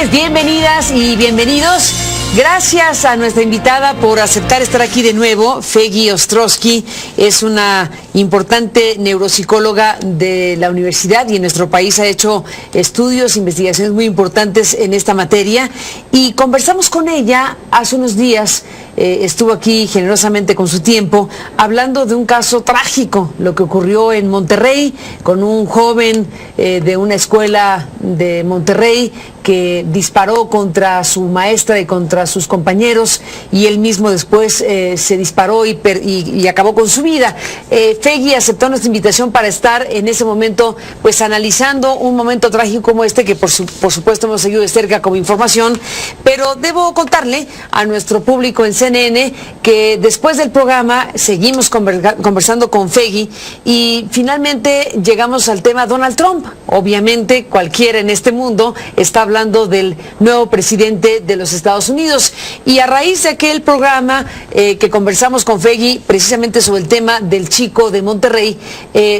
tardes, bienvenidas y bienvenidos. Gracias a nuestra invitada por aceptar estar aquí de nuevo. Feggy Ostrowski es una importante neuropsicóloga de la universidad y en nuestro país ha hecho estudios, investigaciones muy importantes en esta materia. Y conversamos con ella hace unos días, estuvo aquí generosamente con su tiempo, hablando de un caso trágico, lo que ocurrió en Monterrey con un joven de una escuela de Monterrey que disparó contra su maestra y contra sus compañeros y él mismo después se disparó y acabó con su vida. Feggy aceptó nuestra invitación para estar en ese momento pues analizando un momento trágico como este que por supuesto hemos seguido de cerca como información, pero debo contarle a nuestro público en CNN que después del programa seguimos conversando con Feggy y finalmente llegamos al tema Donald Trump. Obviamente cualquiera en este mundo está hablando del nuevo presidente de los Estados Unidos y a raíz de aquel programa que conversamos con Feggy precisamente sobre el tema del chico de Monterrey,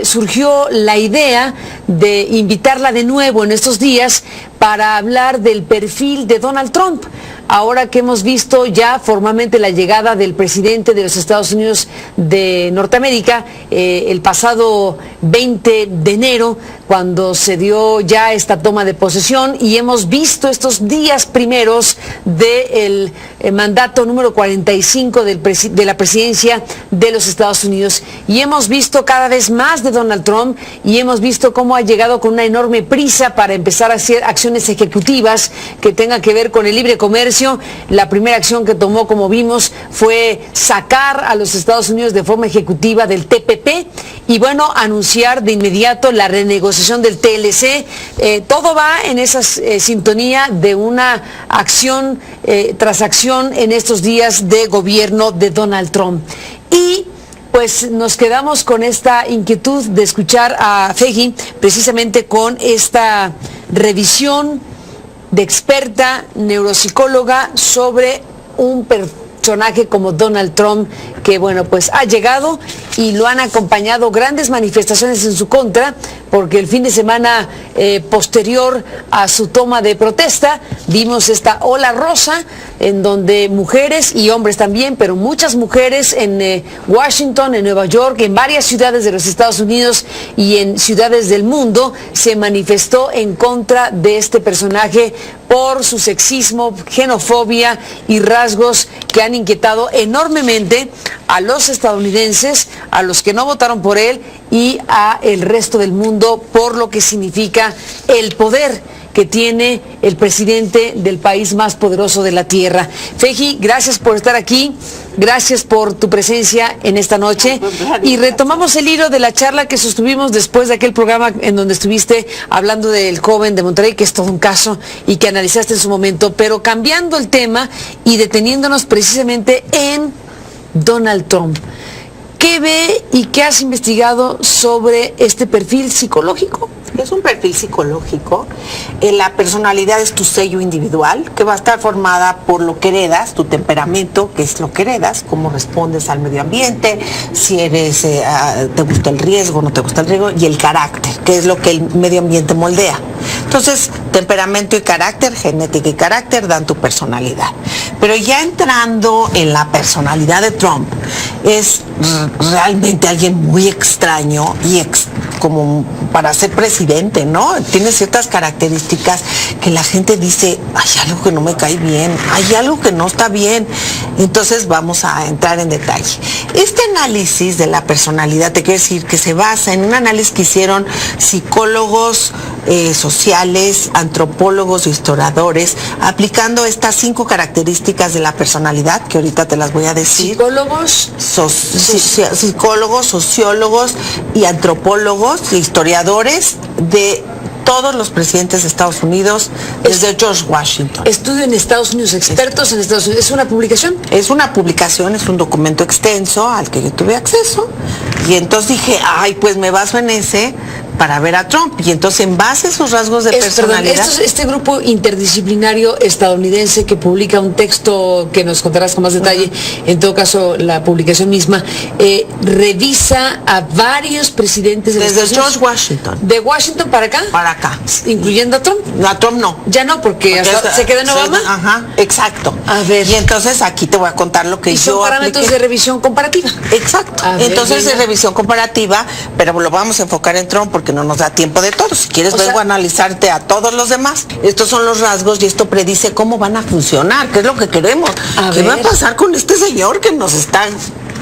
surgió la idea de invitarla de nuevo en estos días para hablar del perfil de Donald Trump. Ahora que hemos visto ya formalmente la llegada del presidente de los Estados Unidos de Norteamérica, el pasado 20 de enero, cuando se dio ya esta toma de posesión, y hemos visto estos días primeros del mandato número 45 de la presidencia de los Estados Unidos. Y hemos visto cada vez más de Donald Trump y hemos visto cómo ha llegado con una enorme prisa para empezar a hacer acciones ejecutivas que tengan que ver con el libre comercio. La primera acción que tomó, como vimos, fue sacar a los Estados Unidos de forma ejecutiva del TPP y bueno, anunciar de inmediato la renegociación del TLC. Todo va en esa sintonía de una acción tras acción en estos días de gobierno de Donald Trump. Y pues nos quedamos con esta inquietud de escuchar a Feggy precisamente con esta revisión de experta neuropsicóloga sobre un personaje como Donald Trump, que bueno, pues ha llegado y lo han acompañado grandes manifestaciones en su contra, porque el fin de semana posterior a su toma de protesta vimos esta ola rosa en donde mujeres y hombres también, pero muchas mujeres en Washington, en Nueva York, en varias ciudades de los Estados Unidos y en ciudades del mundo se manifestó en contra de este personaje por su sexismo, xenofobia y rasgos que han inquietado enormemente a los estadounidenses, a los que no votaron por él y a el resto del mundo por lo que significa el poder que tiene el presidente del país más poderoso de la tierra. Feggy, gracias por estar aquí, gracias por tu presencia en esta noche y retomamos el hilo de la charla que sostuvimos después de aquel programa en donde estuviste hablando del joven de Monterrey, que es todo un caso y que analizaste en su momento, pero cambiando el tema y deteniéndonos precisamente en Donald Trump. ¿Qué ve y qué has investigado sobre este perfil psicológico? Es un perfil psicológico. La personalidad es tu sello individual, que va a estar formada por lo que heredas, tu temperamento, que es lo que heredas, cómo respondes al medio ambiente, si eres, te gusta el riesgo, no te gusta el riesgo, y el carácter, que es lo que el medio ambiente moldea. Entonces, temperamento y carácter, genética y carácter dan tu personalidad. Pero ya entrando en la personalidad de Trump, es realmente alguien muy extraño y como para ser presidente, ¿no? Tiene ciertas características que la gente dice, hay algo que no me cae bien, hay algo que no está bien. Entonces vamos a entrar en detalle. Este análisis de la personalidad, te quiero decir que se basa en un análisis que hicieron psicólogos sociales, antropólogos, historiadores, aplicando estas 5 características de la personalidad, que ahorita te las voy a decir. ¿Psicólogos? Psicólogos, sociólogos y antropólogos y historiadores de todos los presidentes de Estados Unidos desde George Washington. Estudio en Estados Unidos, expertos en Estados Unidos. ¿Es una publicación? Es una publicación, es un documento extenso al que yo tuve acceso y entonces dije, ay, pues me baso en ese para ver a Trump. Y entonces, en base a esos rasgos de personalidad... Este grupo interdisciplinario estadounidense que publica un texto que nos contarás con más detalle, en todo caso la publicación misma, revisa a varios presidentes de desde George Washington. ¿De Washington para acá? Para acá. ¿Incluyendo a Trump? A Trump no. Ya no, porque hasta se queda en Obama. Ajá, exacto. A ver. Y entonces aquí te voy a contar lo que y son yo parámetros apliqué. De revisión comparativa. Exacto. A Entonces ver, de revisión comparativa, pero lo vamos a enfocar en Trump porque no nos da tiempo de todo. Si quieres, vengo a analizarte a todos los demás. Estos son los rasgos y esto predice cómo van a funcionar, qué es lo que queremos. ¿Qué va a pasar con este señor que nos está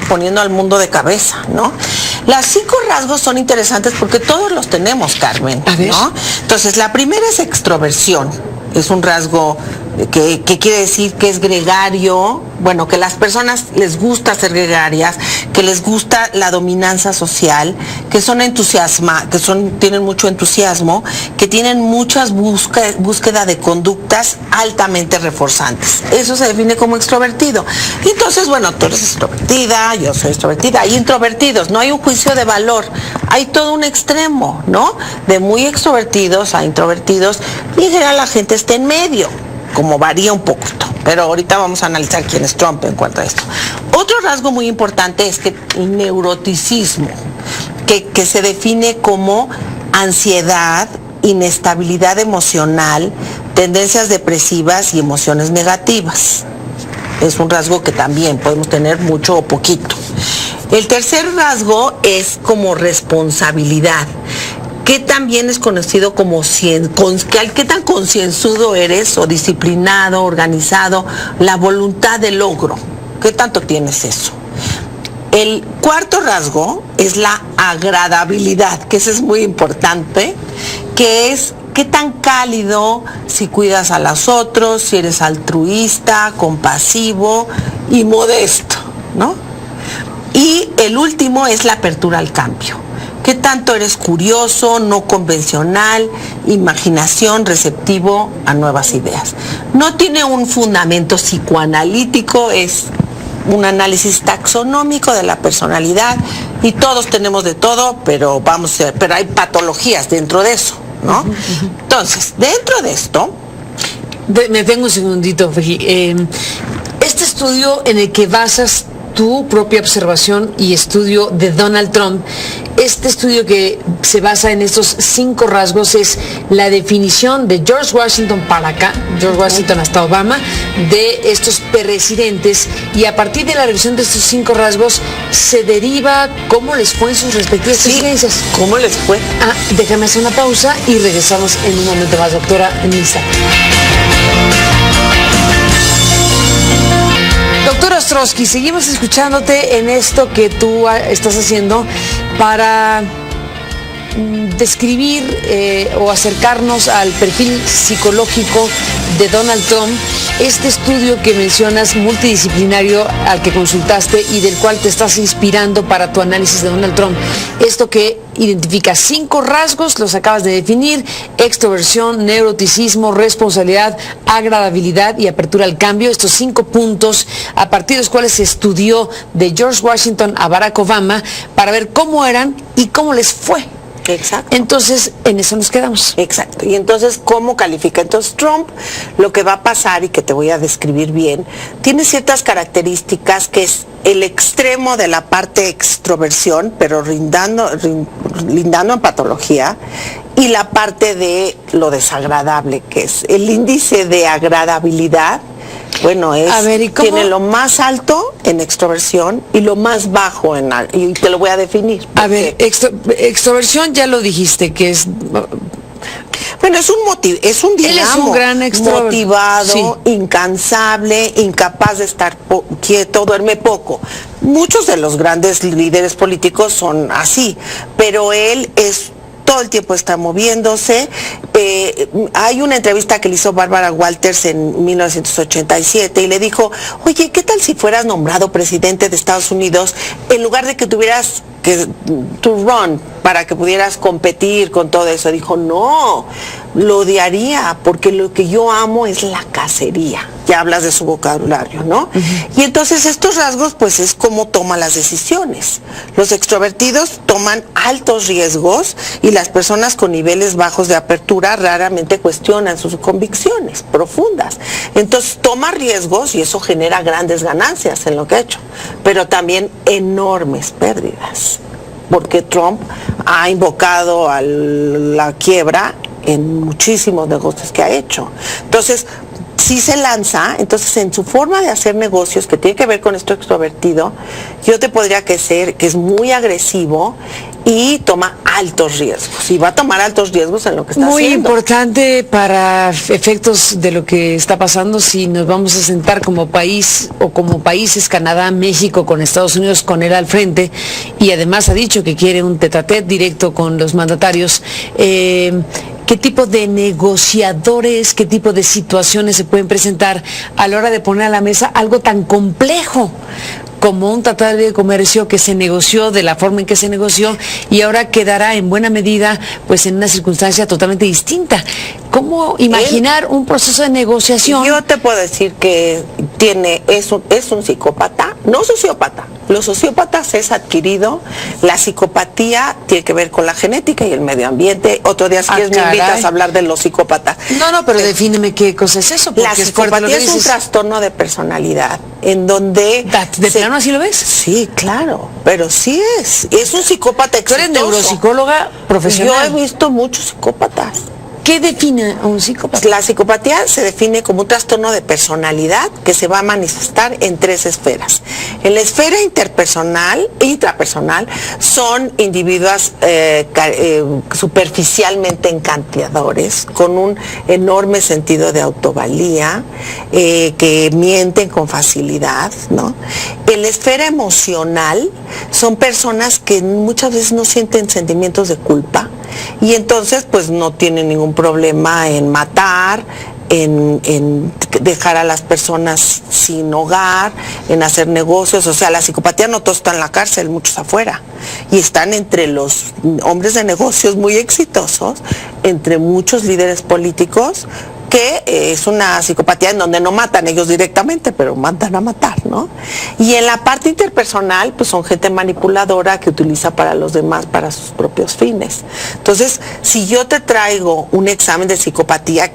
poniendo al mundo de cabeza, ¿no? Las 5 rasgos son interesantes porque todos los tenemos, Carmen, ¿no? Entonces, la primera es extroversión. Es un rasgo que quiere decir que es gregario, bueno, que las personas les gusta ser gregarias, que les gusta la dominancia social, que son tienen mucho entusiasmo, que tienen muchas búsqueda de conductas altamente reforzantes. Eso se define como extrovertido. Y entonces, bueno, tú eres extrovertida, yo soy extrovertida, hay introvertidos, no hay un juicio de valor, hay todo un extremo, ¿no? De muy extrovertidos a introvertidos, y en general la gente está en medio, como varía un poco, pero ahorita vamos a analizar quién es Trump en cuanto a esto. Otro rasgo muy importante es que el neuroticismo, que se define como ansiedad, inestabilidad emocional, tendencias depresivas y emociones negativas. Es un rasgo que también podemos tener mucho o poquito. El tercer rasgo es como responsabilidad, que también es conocido como qué tan concienzudo eres o disciplinado, organizado, la voluntad de logro. ¿Qué tanto tienes eso? El cuarto rasgo es la agradabilidad, que eso es muy importante, que es qué tan cálido, si cuidas a los otros, si eres altruista, compasivo y modesto, ¿no? Y el último es la apertura al cambio. ¿Qué tanto eres curioso, no convencional, imaginación, receptivo a nuevas ideas? No tiene un fundamento psicoanalítico, es un análisis taxonómico de la personalidad y todos tenemos de todo, pero hay patologías dentro de eso, ¿no? Entonces, dentro de esto... Me tengo un segundito, Fegi. Este estudio en el que basas tu propia observación y estudio de Donald Trump, este estudio que se basa en estos 5 rasgos es la definición de George Washington para acá, George Washington hasta Obama, de estos presidentes, y a partir de la revisión de estos 5 rasgos se deriva cómo les fue en sus respectivas presidencias. ¿Cómo les fue? Déjame hacer una pausa y regresamos en un momento más, doctora Nisa. Doctor Ostrowski, seguimos escuchándote en esto que tú estás haciendo para describir o acercarnos al perfil psicológico de Donald Trump, este estudio que mencionas multidisciplinario al que consultaste y del cual te estás inspirando para tu análisis de Donald Trump. Esto que identifica 5 rasgos, los acabas de definir: extroversión, neuroticismo, responsabilidad, agradabilidad y apertura al cambio. Estos 5 puntos a partir de los cuales se estudió de George Washington a Barack Obama para ver cómo eran y cómo les fue. Exacto. Entonces, en eso nos quedamos. Exacto. Y entonces, ¿cómo califica? Entonces, Trump, lo que va a pasar, y que te voy a describir bien, tiene ciertas características que es el extremo de la parte extroversión, pero lindando en patología, y la parte de lo desagradable, que es el índice de agradabilidad. Bueno, tiene lo más alto en extroversión y lo más bajo y te lo voy a definir. A ver, extroversión ya lo dijiste, que es... Bueno, es un dinamo. Él es un gran motivado, sí, incansable, incapaz de estar quieto, duerme poco. Muchos de los grandes líderes políticos son así, pero él todo el tiempo está moviéndose. Hay una entrevista que le hizo Barbara Walters en 1987 y le dijo: oye, ¿qué tal si fueras nombrado presidente de Estados Unidos en lugar de que tuvieras para que pudieras competir con todo eso. Dijo, no, lo odiaría porque lo que yo amo es la cacería. Ya hablas de su vocabulario, ¿no? Y entonces estos rasgos, pues es como toma las decisiones. Los extrovertidos toman altos riesgos y las personas con niveles bajos de apertura raramente cuestionan sus convicciones profundas. Entonces toma riesgos y eso genera grandes ganancias en lo que ha hecho, pero también enormes pérdidas, porque Trump ha invocado a la quiebra en muchísimos negocios que ha hecho. Entonces, si se lanza, entonces en su forma de hacer negocios, que tiene que ver con esto extrovertido, yo te podría decir que es muy agresivo y toma altos riesgos. Y va a tomar altos riesgos en lo que está haciendo. Muy importante para efectos de lo que está pasando, si nos vamos a sentar como país o como países, Canadá, México, con Estados Unidos, con él al frente, y además ha dicho que quiere un tete-a-tete directo con los mandatarios. ¿Qué tipo de negociadores, qué tipo de situaciones se pueden presentar a la hora de poner a la mesa algo tan complejo como un tratado de libre comercio que se negoció de la forma en que se negoció y ahora quedará en buena medida pues en una circunstancia totalmente distinta? ¿Cómo imaginar un proceso de negociación? Yo te puedo decir que es un psicópata, no sociópata. Los sociópatas es adquirido, la psicopatía tiene que ver con la genética y el medio ambiente. Otro día si quieres me invitas a hablar de los psicópatas. No, pero defíneme qué cosa es eso. La psicopatía es un trastorno de personalidad, en donde... ¿De plano así lo ves? Sí, claro, pero sí es un psicópata exitoso. ¿Tú eres neuropsicóloga profesional? Yo he visto muchos psicópatas. ¿Qué define a un psicópata? La psicopatía se define como un trastorno de personalidad que se va a manifestar en 3 esferas. En la esfera interpersonal e intrapersonal son individuos superficialmente encantadores, con un enorme sentido de autovalía, que mienten con facilidad, ¿no? En la esfera emocional son personas que muchas veces no sienten sentimientos de culpa y entonces pues no tienen ningún problema en matar, en dejar a las personas sin hogar, en hacer negocios. O sea, la psicopatía no todos están en la cárcel, muchos afuera, y están entre los hombres de negocios muy exitosos, entre muchos líderes políticos, que es una psicopatía en donde no matan ellos directamente, pero mandan a matar, ¿no? Y en la parte interpersonal, pues son gente manipuladora que utiliza para los demás para sus propios fines. Entonces, si yo te traigo un examen de psicopatía,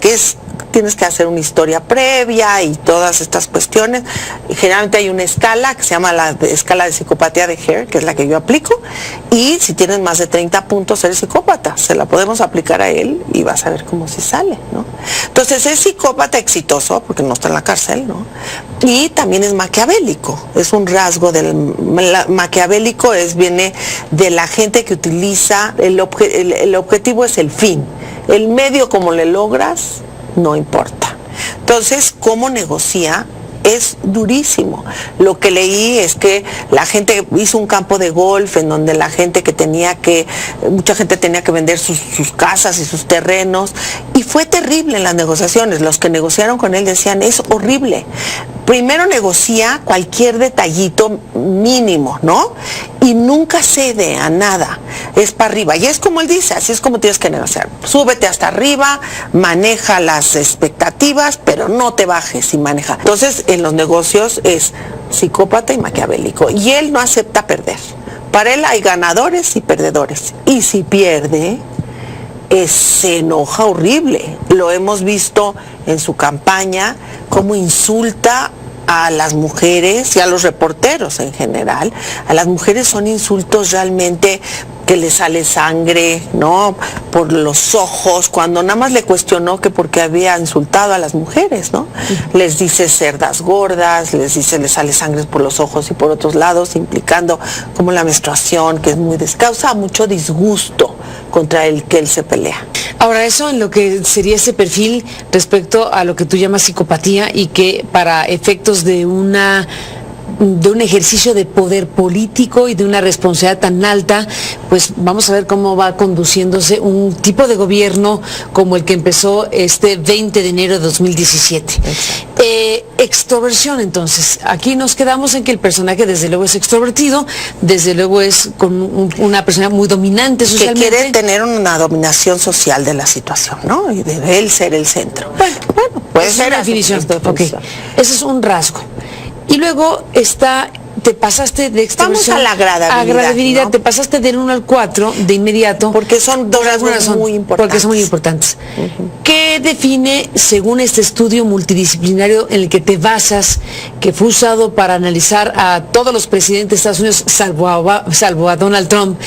tienes que hacer una historia previa y todas estas cuestiones. Y generalmente hay una escala que se llama la escala de psicopatía de Hare, que es la que yo aplico, y si tienes más de 30 puntos eres psicópata. Se la podemos aplicar a él y vas a ver cómo si sale, ¿no? Entonces es psicópata exitoso, porque no está en la cárcel, ¿no? Y también es maquiavélico. Es un rasgo del maquiavélico, viene de la gente que utiliza, el objetivo es el fin. El medio, como le logras, no importa. Entonces, ¿cómo negocia? Es durísimo. Lo que leí es que la gente hizo un campo de golf en donde mucha gente tenía que vender sus casas y sus terrenos, y fue terrible en las negociaciones. Los que negociaron con él decían, es horrible. Primero negocia cualquier detallito mínimo, ¿no? Y nunca cede a nada, es para arriba. Y es como él dice, así es como tienes que negociar. Súbete hasta arriba, maneja las expectativas, pero no te bajes y maneja. Entonces, en los negocios es psicópata y maquiavélico. Y él no acepta perder. Para él hay ganadores y perdedores. Y si pierde, se enoja horrible. Lo hemos visto en su campaña, cómo insulta a las mujeres y a los reporteros en general. A las mujeres son insultos realmente que le sale sangre, ¿no? Por los ojos, cuando nada más le cuestionó que porque había insultado a las mujeres, ¿no? Les dice cerdas gordas, les sale sangre por los ojos y por otros lados, implicando como la menstruación, que es causa mucho disgusto contra el que él se pelea. Ahora, eso en lo que sería ese perfil respecto a lo que tú llamas psicopatía, y que para efectos de un ejercicio de poder político y de una responsabilidad tan alta, pues vamos a ver cómo va conduciéndose un tipo de gobierno como el que empezó este 20 de enero de 2017. Extroversión, entonces. Aquí nos quedamos en que el personaje desde luego es extrovertido, desde luego es una persona muy dominante socialmente. Que quiere tener una dominación social de la situación, ¿no? Y debe él ser el centro. Bueno, puede ser una definición. Okay. Ese es un rasgo. Y luego te pasaste de extroversión. Vamos a la agradabilidad, ¿no? Te pasaste del 1 al 4 de inmediato. Porque son dos rasgos muy importantes. Porque son muy importantes. ¿Qué define, según este estudio multidisciplinario en el que te basas, que fue usado para analizar a todos los presidentes de Estados Unidos, salvo a Donald Trump,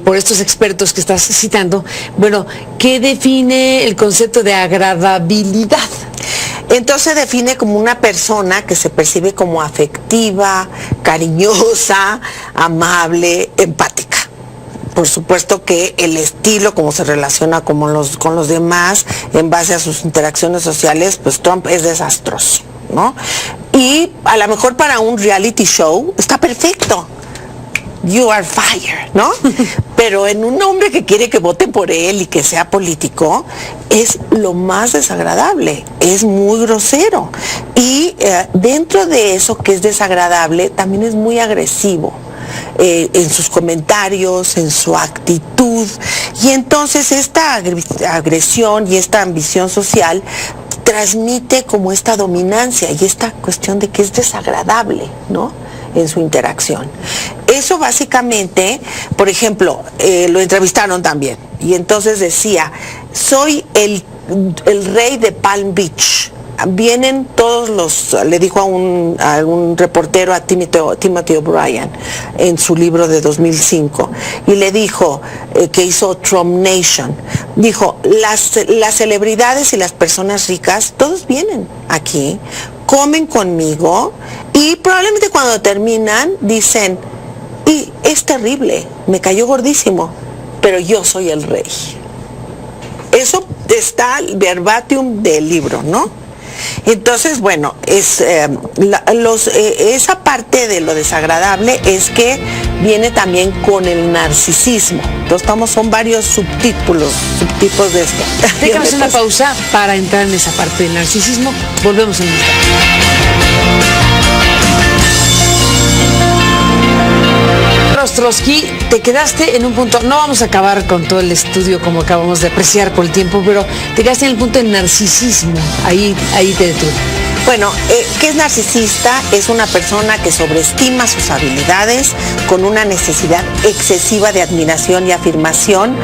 por estos expertos que estás citando? Bueno, ¿qué define el concepto de agradabilidad? Entonces define como una persona que se percibe como afectiva, cariñosa, amable, empática. Por supuesto que el estilo, como se relaciona con los demás, en base a sus interacciones sociales, pues Trump es desastroso, ¿no? Y a lo mejor para un reality show está perfecto. You are fired, ¿no? Pero en un hombre que quiere que voten por él y que sea político, es lo más desagradable, es muy grosero. Y dentro de eso que es desagradable, también es muy agresivo. En sus comentarios, en su actitud. Y entonces esta agresión y esta ambición social transmite como esta dominancia y esta cuestión de que es desagradable, ¿no?, en su interacción. Eso básicamente, por ejemplo, lo entrevistaron también y entonces decía, soy el rey de Palm Beach. Vienen todos le dijo a un reportero, a Timothy O'Brien, en su libro de 2005, y le dijo, que hizo Trump Nation, dijo, las celebridades y las personas ricas, todos vienen aquí, comen conmigo, y probablemente cuando terminan, dicen, y es terrible, me cayó gordísimo, pero yo soy el rey. Eso está verbatim del libro, ¿no? Entonces, bueno, esa parte de lo desagradable es que viene también con el narcisismo. Entonces, son varios subtipos de esto. Déjame hacer una pausa para entrar en esa parte del narcisismo. Volvemos en un instante. Ostrowski, te quedaste en un punto, no vamos a acabar con todo el estudio como acabamos de apreciar por el tiempo, pero te quedaste en el punto del narcisismo, ahí te detuve. Bueno, ¿qué es narcisista? Es una persona que sobreestima sus habilidades con una necesidad excesiva de admiración y afirmación,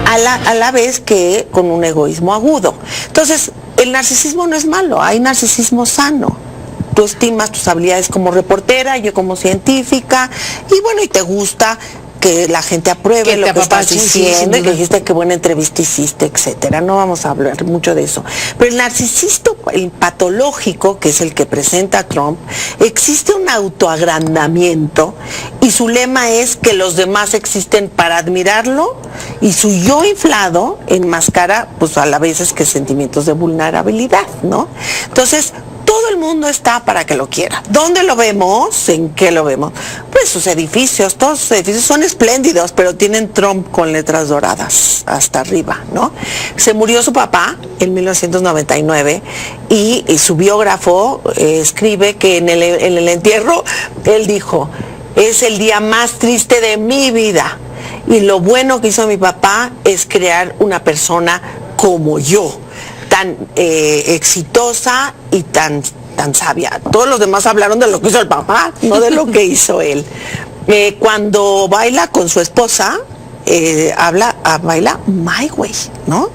a la vez que con un egoísmo agudo. Entonces, el narcisismo no es malo, hay narcisismo sano. Tú estimas tus habilidades como reportera, yo como científica, y bueno, y te gusta que la gente apruebe lo que estás diciendo, y que dijiste qué buena entrevista hiciste, etcétera. No vamos a hablar mucho de eso. Pero el narcisismo, el patológico, que es el que presenta Trump, existe un autoagrandamiento y su lema es que los demás existen para admirarlo y su yo inflado enmascara, pues a la vez es que sentimientos de vulnerabilidad, ¿no? Entonces, todo el mundo está para que lo quiera. ¿Dónde lo vemos? ¿En qué lo vemos? Pues sus edificios, todos sus edificios son espléndidos, pero tienen Trump con letras doradas hasta arriba, ¿no? Se murió su papá en 1999 y su biógrafo escribe que en el entierro él dijo, es el día más triste de mi vida y lo bueno que hizo mi papá es crear una persona como yo, tan exitosa y tan sabia. Todos los demás hablaron de lo que hizo el papá, no de lo que hizo él. Cuando baila con su esposa, baila My Way, ¿no?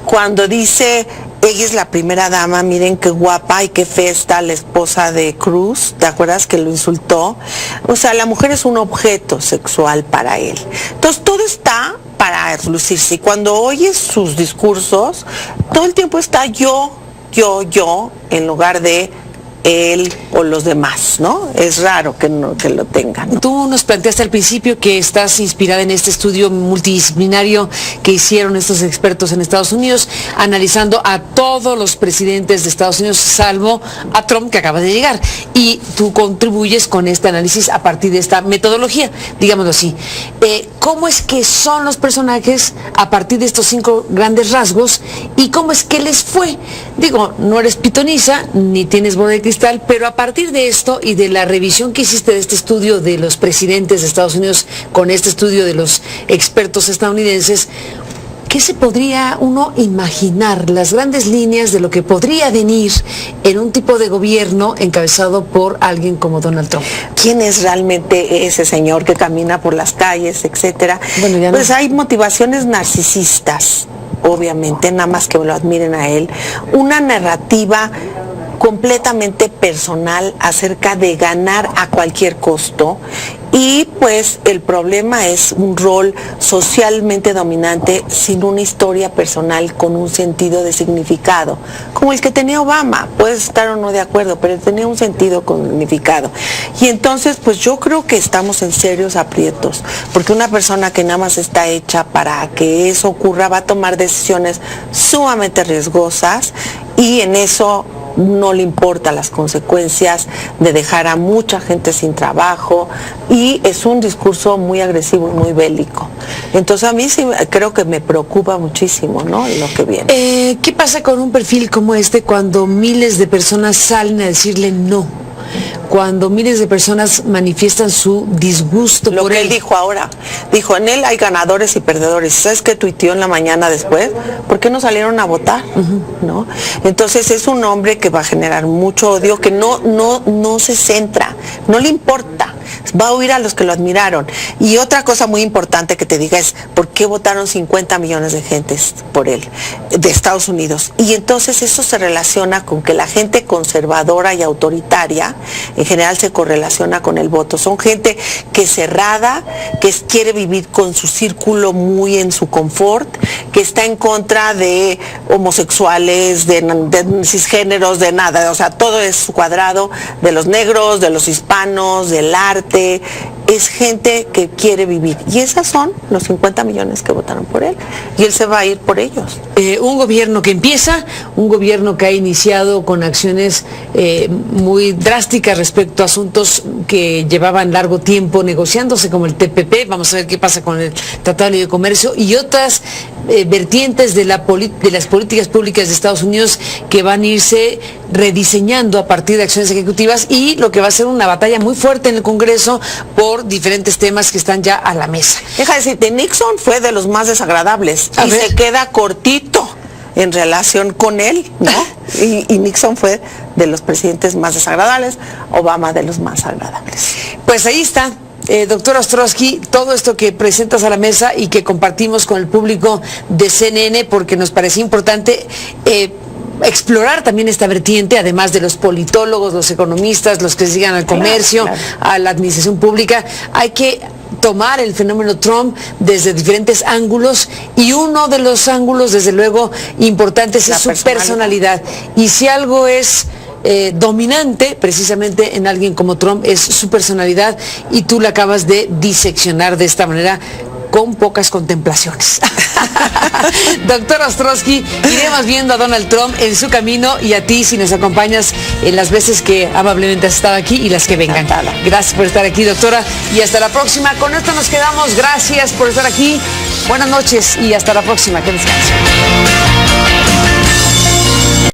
Cuando dice, ella es la primera dama, miren qué guapa y qué fea está la esposa de Cruz, ¿te acuerdas que lo insultó? O sea, la mujer es un objeto sexual para él. Entonces, todo está para lucirse. Y cuando oyes sus discursos, todo el tiempo está yo, en lugar de él o los demás, ¿no? Es raro que lo tengan, ¿no? Tú nos planteaste al principio que estás inspirada en este estudio multidisciplinario que hicieron estos expertos en Estados Unidos, analizando a todos los presidentes de Estados Unidos, salvo a Trump, que acaba de llegar. Y tú contribuyes con este análisis a partir de esta metodología, digámoslo así. ¿Cómo es que son los personajes a partir de estos 5 grandes rasgos y cómo es que les fue? Digo, no eres pitoniza ni tienes bola de cristal, pero a partir de esto y de la revisión que hiciste de este estudio de los presidentes de Estados Unidos con este estudio de los expertos estadounidenses, ¿qué se podría uno imaginar? Las grandes líneas de lo que podría venir en un tipo de gobierno encabezado por alguien como Donald Trump. ¿Quién es realmente ese señor que camina por las calles, etcétera? Bueno, ya no. Pues hay motivaciones narcisistas, obviamente, nada más que lo admiren a él. Una narrativa completamente personal acerca de ganar a cualquier costo, y pues el problema es un rol socialmente dominante sin una historia personal con un sentido de significado, como el que tenía Obama. Puedes estar o no de acuerdo, pero tenía un sentido con significado. Y entonces pues yo creo que estamos en serios aprietos, porque una persona que nada más está hecha para que eso ocurra va a tomar decisiones sumamente riesgosas, y en eso no le importa las consecuencias de dejar a mucha gente sin trabajo, y es un discurso muy agresivo y muy bélico. Entonces a mí sí creo que me preocupa muchísimo, ¿no?, lo que viene. ¿Qué pasa con un perfil como este cuando miles de personas salen a decirle no? Cuando miles de personas manifiestan su disgusto lo por que él dijo ahora, dijo, en él hay ganadores y perdedores. ¿Sabes qué tuiteó en la mañana después? ¿Por qué no salieron a votar? ¿No? Entonces es un hombre que va a generar mucho odio, que no se centra, no le importa, va a oír a los que lo admiraron. Y otra cosa muy importante que te diga es, ¿por qué votaron 50 millones de gentes por él, de Estados Unidos? Y entonces eso se relaciona con que la gente conservadora y autoritaria en general se correlaciona con el voto. Son gente que es cerrada, que quiere vivir con su círculo muy en su confort, que está en contra de homosexuales, de cisgéneros, de nada. O sea, todo es cuadrado, de los negros, de los hispanos, del arte. Es gente que quiere vivir. Y esas son los 50 millones que votaron por él. Y él se va a ir por ellos. Un gobierno que empieza, un gobierno que ha iniciado con acciones muy drásticas respecto a asuntos que llevaban largo tiempo negociándose, como el TPP, vamos a ver qué pasa con el Tratado de Libre Comercio, y otras vertientes de las políticas públicas de Estados Unidos que van a irse rediseñando a partir de acciones ejecutivas, y lo que va a ser una batalla muy fuerte en el Congreso por diferentes temas que están ya a la mesa. Deja decirte, Nixon fue de los más desagradables y se queda cortito en relación con él, ¿no? Y Nixon fue de los presidentes más desagradables, Obama de los más agradables. Pues ahí está. Doctor Ostrowski, todo esto que presentas a la mesa y que compartimos con el público de CNN, porque nos parecía importante explorar también esta vertiente, además de los politólogos, los economistas, los que se dedican al comercio, a la administración pública. Hay que tomar el fenómeno Trump desde diferentes ángulos, y uno de los ángulos, desde luego, importantes es su personalidad. Y si algo es dominante precisamente en alguien como Trump, es su personalidad, y tú la acabas de diseccionar de esta manera con pocas contemplaciones. Doctor Ostrowski, iremos viendo a Donald Trump en su camino, y a ti si nos acompañas en las veces que amablemente has estado aquí y las que vengan. Gracias por estar aquí, doctora, y hasta la próxima. Con esto nos quedamos. Gracias por estar aquí. Buenas noches y hasta la próxima. Que descansen.